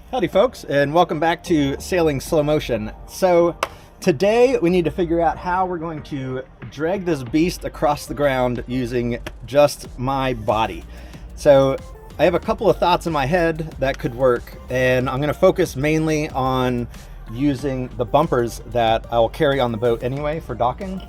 Howdy folks, and welcome back to Sailing Slow Motion. So today we need to figure out how we're going to drag this beast across the ground using just my body. So I have a couple of thoughts in my head that could work, and I'm going to focus mainly on using the bumpers that I will carry on the boat anyway for docking.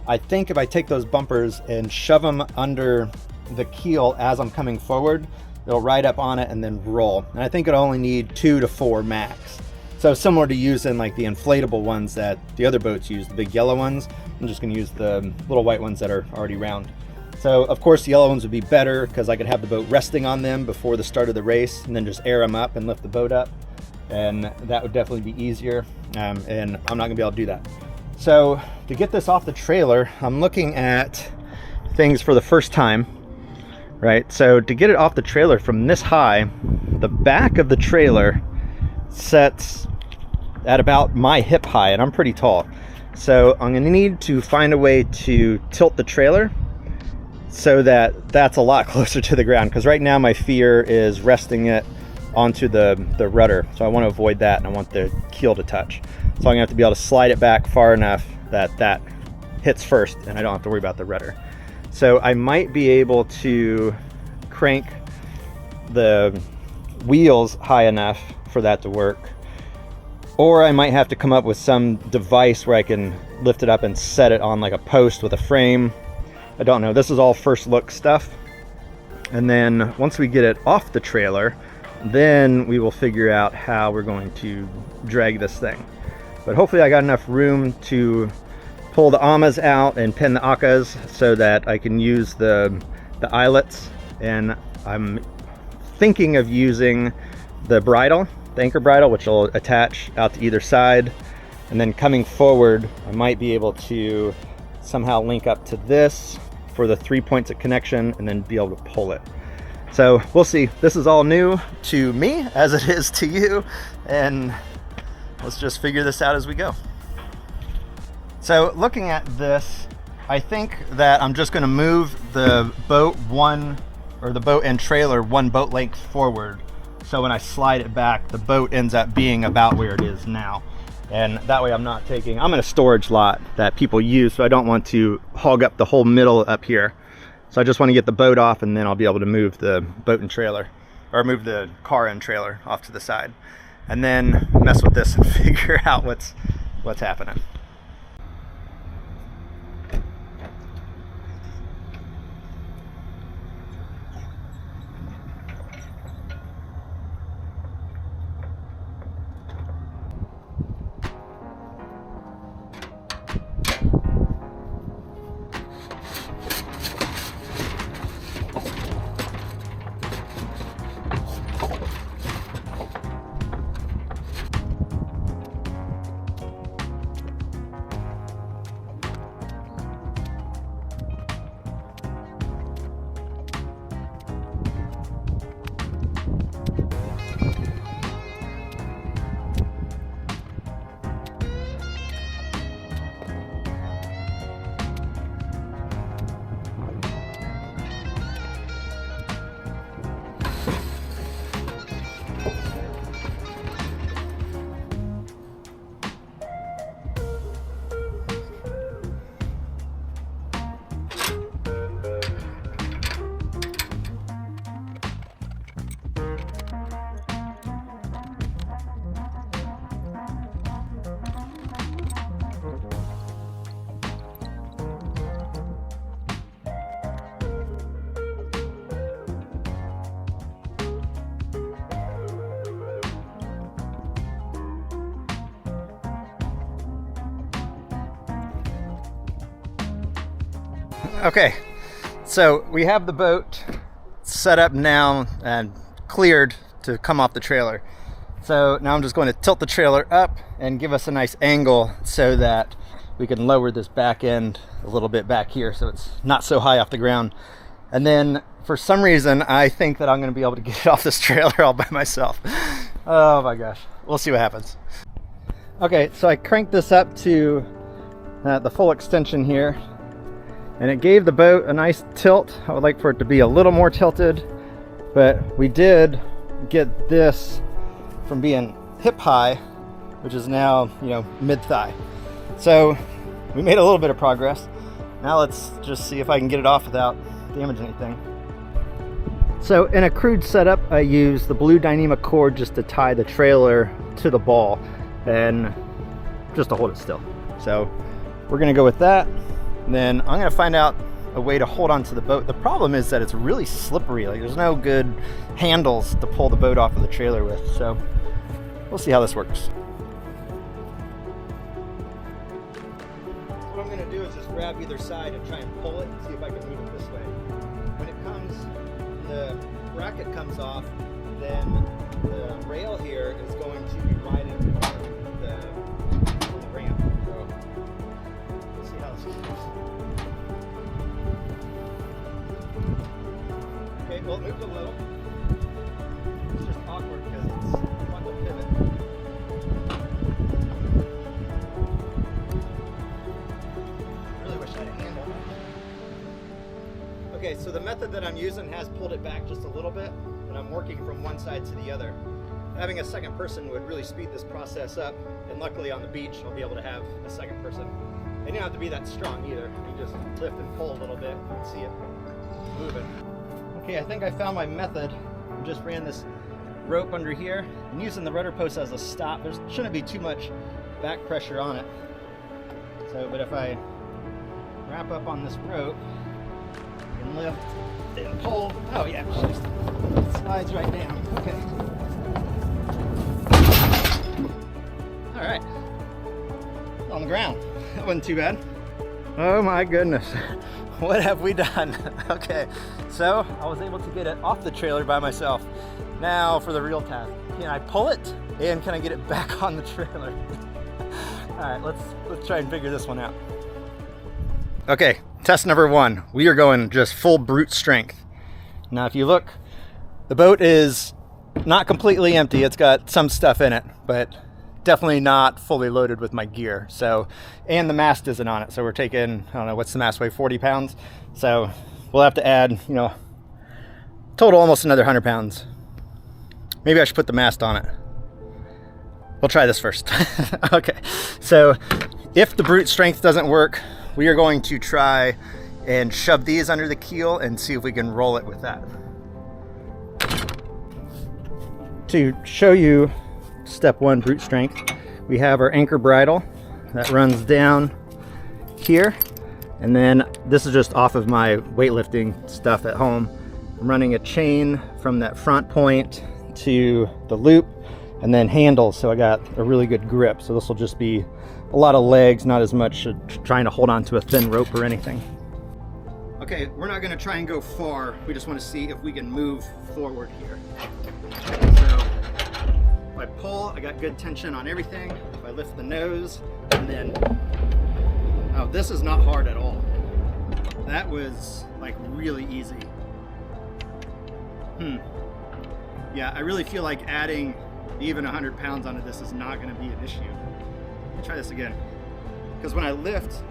I think if I take those bumpers and shove them under the keel as I'm coming forward, it'll ride up on it and then roll. And I think it'll only need 2 to 4 max. So similar to using like the inflatable ones that the other boats use, the big yellow ones, I'm just gonna use the little white ones that are already round. So of course the yellow ones would be better because I could have the boat resting on them before the start of the race and then just air them up and lift the boat up. And that would definitely be easier. And I'm not gonna be able to do that. So to get this off the trailer, I'm looking at things for the first time. Right, so to get it off the trailer from this high, the back of the trailer sets at about my hip high, and I'm pretty tall. So I'm gonna need to find a way to tilt the trailer so that that's a lot closer to the ground, because right now my fear is resting it onto the rudder. So I want to avoid that, and I want the keel to touch. So I'm gonna have to be able to slide it back far enough that that hits first, and I don't have to worry about the rudder. So I might be able to crank the wheels high enough for that to work. Or I might have to come up with some device where I can lift it up and set it on like a post with a frame. I don't know, this is all first look stuff. And then once we get it off the trailer, then we will figure out how we're going to drag this thing. But hopefully I got enough room to pull the amas out and pin the akas so that I can use the eyelets. And I'm thinking of using the bridle, the anchor bridle, which will attach out to either side. And then coming forward, I might be able to somehow link up to this for the 3 points of connection and then be able to pull it. So we'll see. This is all new to me as it is to you. And let's just figure this out as we go. So looking at this, I think that I'm just going to move the boat and trailer one boat length forward. So when I slide it back, the boat ends up being about where it is now. And that way I'm in a storage lot that people use, so I don't want to hog up the whole middle up here. So I just want to get the boat off, and then I'll be able to move the boat and trailer, or move the car and trailer off to the side. And then mess with this and figure out what's happening. Okay, so we have the boat set up now and cleared to come off the trailer. So now I'm just going to tilt the trailer up and give us a nice angle so that we can lower this back end a little bit back here so it's not so high off the ground. And then for some reason, I think that I'm going to be able to get it off this trailer all by myself. Oh my gosh, we'll see what happens. Okay, so I cranked this up to the full extension here, and it gave the boat a nice tilt. I would like for it to be a little more tilted, but we did get this from being hip high, which is now, you know, mid thigh. So we made a little bit of progress. Now let's just see if I can get it off without damaging anything. So in a crude setup, I use the blue Dyneema cord just to tie the trailer to the ball and just to hold it still. So we're gonna go with that. And then I'm gonna find out a way to hold on to the boat. The problem is that it's really slippery. Like, there's no good handles to pull the boat off of the trailer with. So we'll see how this works. What I'm gonna do is just grab either side and try and pull it and see if I can move it this way. When it comes, the bracket comes off, then the rail here is going to be right in the ramp. So we'll see how this goes. Okay, well, it moved a little. It's just awkward because it's on the pivot. Really wish I had a handle. Okay, so the method that I'm using has pulled it back just a little bit, and I'm working from one side to the other. Having a second person would really speed this process up, and luckily on the beach I'll be able to have a second person. And you don't have to be that strong either. You just lift and pull a little bit and see it moving. Okay, I think I found my method. I just ran this rope under here and using the rudder post as a stop. There shouldn't be too much back pressure on it. So, but if I wrap up on this rope and lift and pull, oh yeah, it just slides right down. Okay. All right, on the ground. That wasn't too bad. Oh my goodness. What have we done? Okay, so I was able to get it off the trailer by myself. Now for the real task. Can I pull it? And can I get it back on the trailer? All right, let's try and figure this one out. Okay, test number one. We are going just full brute strength. Now if you look, the boat is not completely empty. It's got some stuff in it, but definitely not fully loaded with my gear. So, and the mast isn't on it. So we're taking, I don't know, what's the mast weigh, 40 pounds? So we'll have to add, you know, total almost another 100 pounds. Maybe I should put the mast on it. We'll try this first. Okay, so if the brute strength doesn't work, we are going to try and shove these under the keel and see if we can roll it with that. To show you step one, brute strength, we have our anchor bridle that runs down here, and then this is just off of my weightlifting stuff at home. I'm running a chain from that front point to the loop and then handles, so I got a really good grip. So this will just be a lot of legs, not as much trying to hold on to a thin rope or anything. Okay, we're not going to try and go far. We just want to see if we can move forward here. So if I pull, I got good tension on everything. If I lift the nose, and then, oh, this is not hard at all. That was like really easy. Yeah, I really feel like adding even 100 pounds onto this is not going to be an issue. Let me try this again. Because when I lift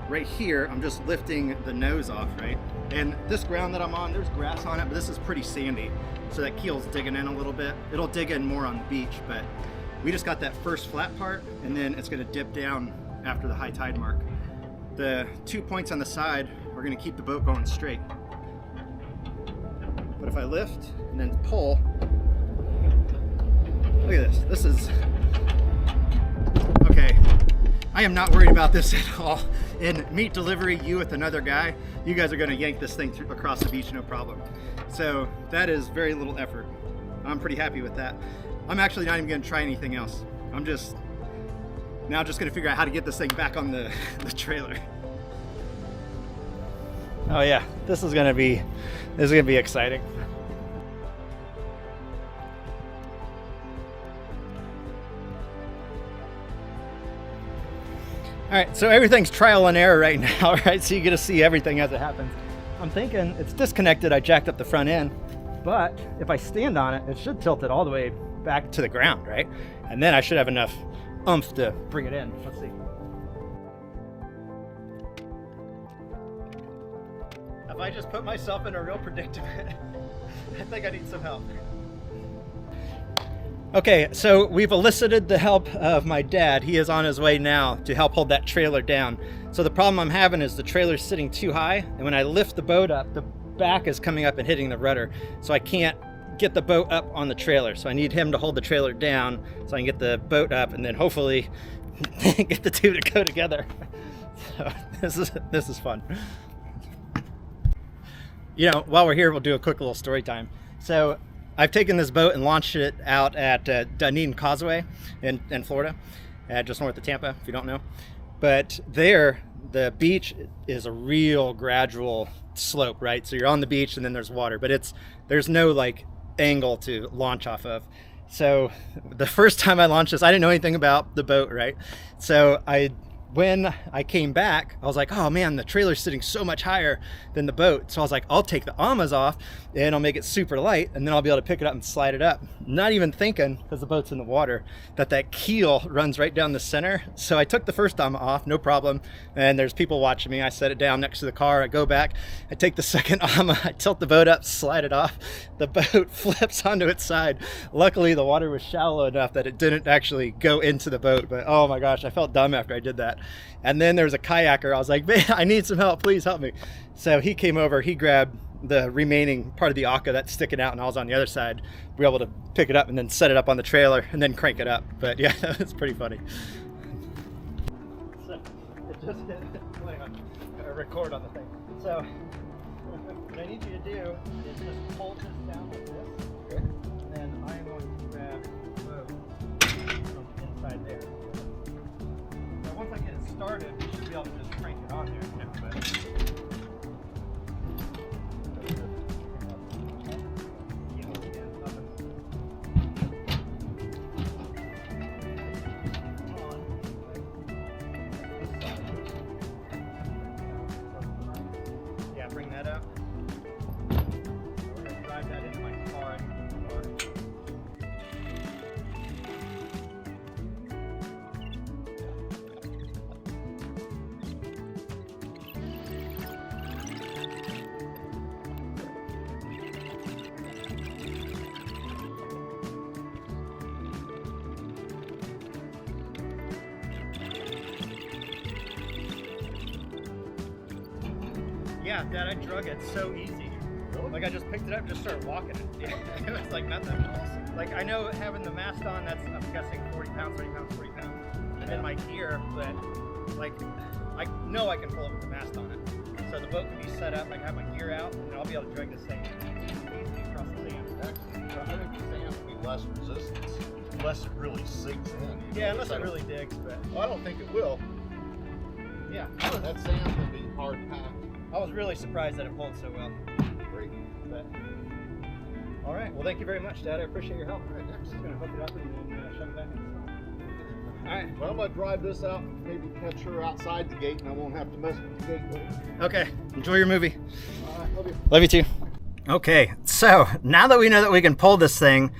right here, I'm just lifting the nose off, right? And this ground that I'm on, there's grass on it, but this is pretty sandy. So that keel's digging in a little bit. It'll dig in more on the beach, but we just got that first flat part, and then it's going to dip down after the high tide mark. The 2 points on the side are going to keep the boat going straight. But if I lift and then pull, look at this. This is, okay, I am not worried about this at all. In meat delivery, you with another guy, you guys are going to yank this thing across the beach, no problem. So that is very little effort. I'm pretty happy with that. I'm actually not even going to try anything else. I'm just now just going to figure out how to get this thing back on the trailer. Oh yeah, this is going to be exciting. All right, so everything's trial and error right now, right? So you get to see everything as it happens. I'm thinking it's disconnected. I jacked up the front end, but if I stand on it, it should tilt it all the way back to the ground, right? And then I should have enough oomph to bring it in. Let's see. If I just put myself in a real predicament, I think I need some help. Okay, so we've elicited the help of my dad. He is on his way now to help hold that trailer down. So the problem I'm having is the trailer's sitting too high, and when I lift the boat up, the back is coming up and hitting the rudder. So I can't get the boat up on the trailer. So I need him to hold the trailer down so I can get the boat up and then hopefully get the two to go together. So this is fun. You know, while we're here, we'll do a quick little story time. So I've taken this boat and launched it out at Dunedin Causeway in Florida, just north of Tampa, if you don't know. But there, the beach is a real gradual slope, right? So you're on the beach and then there's water, but there's no like angle to launch off of. So the first time I launched this, I didn't know anything about the boat, right? So when I came back, I was like, oh man, the trailer's sitting so much higher than the boat. So I was like, I'll take the amas off and I'll make it super light, and then I'll be able to pick it up and slide it up. Not even thinking, because the boat's in the water, that keel runs right down the center. So I took the first ama off, no problem. And there's people watching me. I set it down next to the car. I go back, I take the second ama, I tilt the boat up, slide it off. The boat flips onto its side. Luckily, the water was shallow enough that it didn't actually go into the boat. But oh my gosh, I felt dumb after I did that. And then there was a kayaker. I was like, man, I need some help. Please help me. So he came over, he grabbed the remaining part of the aka that's sticking out, and I was on the other side. We were able to pick it up and then set it up on the trailer and then crank it up. But yeah, it's pretty funny. So it just hit, hang on, gotta record on the thing. So what I need you to do is just hold this down like this. Okay. And then I am going to grab the boat from inside there. Once I get it started, we should be able to just crank it on there. Yeah, bring that up. We're going to drive that into my car. Yeah, Dad, I drug it so easy. Really? Like I just picked it up and just started walking it. Yeah, it was like nothing. Like I know having the mast on, that's I'm guessing 40 pounds, 30 pounds, 40 pounds. And then my gear, but like I know I can pull it with the mast on it. So the boat can be set up, I can have my gear out, and I'll be able to drag this thing easily across the sand. Actually, I think the sand will be less resistance unless it really sinks in. Yeah, unless it really digs, but well, I don't think it will. Yeah. That sand will be hard packed. I was really surprised that it pulled so well. Great. But, all right. Well, thank you very much, Dad. I appreciate your help. All right, next. Just gonna hook it up and then shove it back in. All right. Well, I'm gonna drive this out, maybe catch her outside the gate, and I won't have to mess with the gate with it. Okay. Enjoy your movie. All right, love you. Love you too. Okay. So now that we know that we can pull this thing,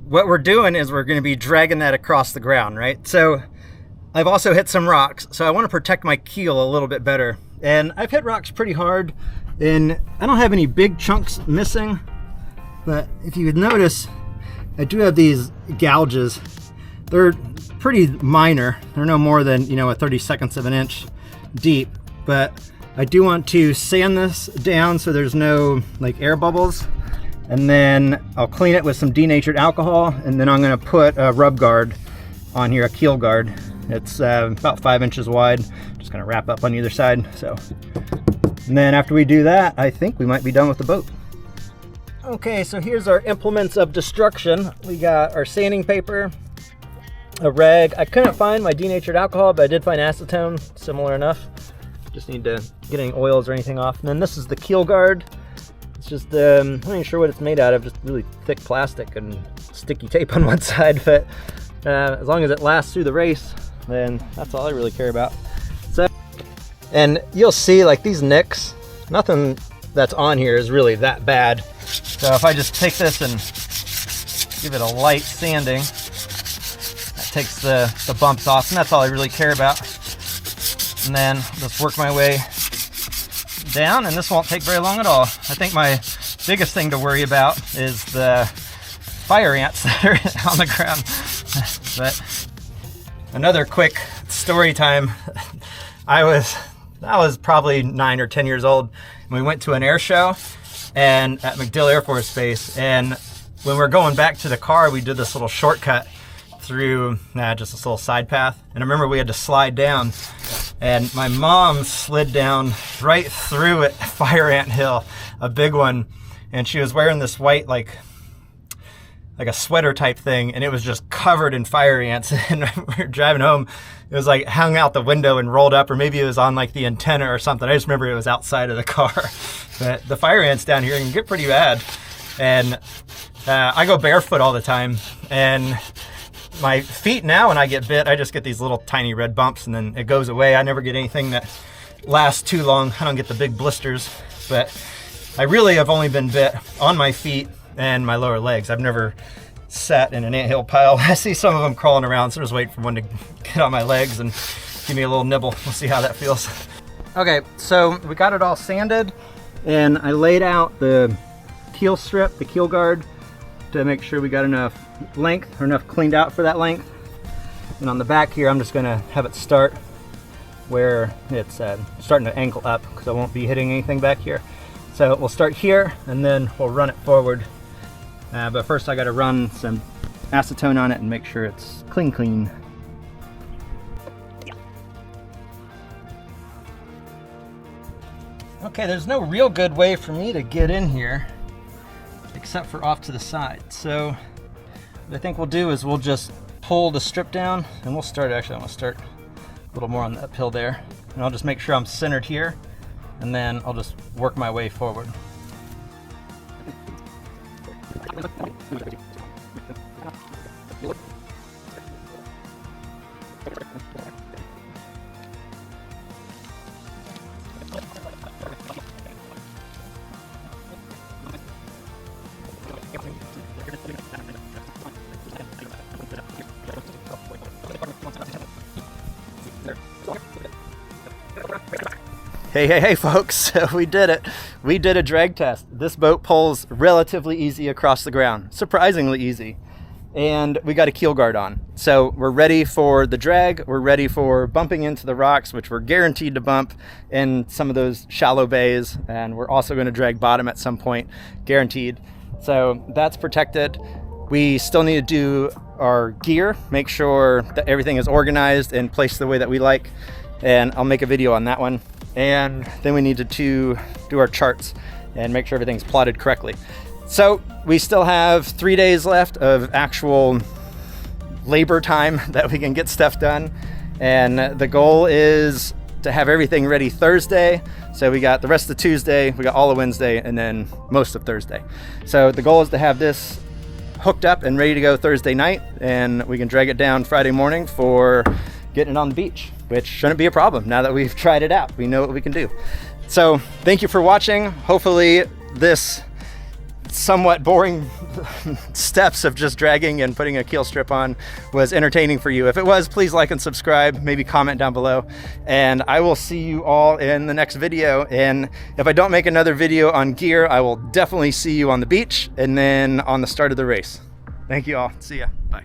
what we're doing is we're going to be dragging that across the ground, right? So I've also hit some rocks, so I want to protect my keel a little bit better. And I've hit rocks pretty hard, and I don't have any big chunks missing, but if you would notice, I do have these gouges. They're pretty minor. They're no more than, you know, a 32nd of an inch deep, but I do want to sand this down so there's no like air bubbles, and then I'll clean it with some denatured alcohol, and then I'm going to put a rub guard on here, a keel guard. It's about 5 inches wide. Just gonna wrap up on either side. So, and then after we do that, I think we might be done with the boat. Okay, so here's our implements of destruction. We got our sanding paper, a rag. I couldn't find my denatured alcohol, but I did find acetone, similar enough. Just need to get any oils or anything off. And then this is the keel guard. It's just, I'm not even sure what it's made out of, just really thick plastic and sticky tape on one side, but as long as it lasts through the race, then that's all I really care about. So, and you'll see like these nicks, nothing that's on here is really that bad. So if I just take this and give it a light sanding, that takes the bumps off, and that's all I really care about. And then just work my way down, and this won't take very long at all. I think my biggest thing to worry about is the fire ants that are on the ground. But another quick story time. I was probably 9 or 10 years old, and we went to an air show and at MacDill Air Force Base, and when we're going back to the car, we did this little shortcut through just this little side path, and I remember we had to slide down, and my mom slid down right through it, fire ant hill, a big one, and she was wearing this white like a sweater type thing, and it was just covered in fire ants. And we were driving home, it was like hung out the window and rolled up, or maybe it was on like the antenna or something. I just remember it was outside of the car. But the fire ants down here can get pretty bad, and I go barefoot all the time, and my feet now, when I get bit, I just get these little tiny red bumps and then it goes away. I never get anything that lasts too long. I don't get the big blisters, but I really have only been bit on my feet and my lower legs. I've never sat in an anthill pile. I see some of them crawling around, so I'm just waiting for one to get on my legs and give me a little nibble. We'll see how that feels. Okay, so we got it all sanded, and I laid out the keel strip, the keel guard, to make sure we got enough length, or enough cleaned out for that length. And on the back here, I'm just gonna have it start where it's starting to angle up, because I won't be hitting anything back here. So we'll start here, and then we'll run it forward. But first I gotta run some acetone on it and make sure it's clean. Okay, there's no real good way for me to get in here except for off to the side. So what I think we'll do is we'll just pull the strip down, and we'll start, actually I'm gonna start a little more on the uphill there, and I'll just make sure I'm centered here, and then I'll just work my way forward. Hey folks, we did it. We did a drag test. This boat pulls relatively easy across the ground, surprisingly easy. And we got a keel guard on. So we're ready for the drag. We're ready for bumping into the rocks, which we're guaranteed to bump in some of those shallow bays. And we're also going to drag bottom at some point, guaranteed. So that's protected. We still need to do our gear, make sure that everything is organized and placed the way that we like. And I'll make a video on that one. And then we need to do our charts and make sure everything's plotted correctly. So we still have 3 days left of actual labor time that we can get stuff done. And the goal is to have everything ready Thursday. So we got the rest of Tuesday, we got all of Wednesday, and then most of Thursday. So the goal is to have this hooked up and ready to go Thursday night, and we can drag it down Friday morning for getting it on the beach, which shouldn't be a problem now that we've tried it out. We know what we can do. So thank you for watching. Hopefully this somewhat boring steps of just dragging and putting a keel strip on was entertaining for you. If it was, please like and subscribe, maybe comment down below, and I will see you all in the next video. And if I don't make another video on gear, I will definitely see you on the beach and then on the start of the race. Thank you all. See ya. Bye.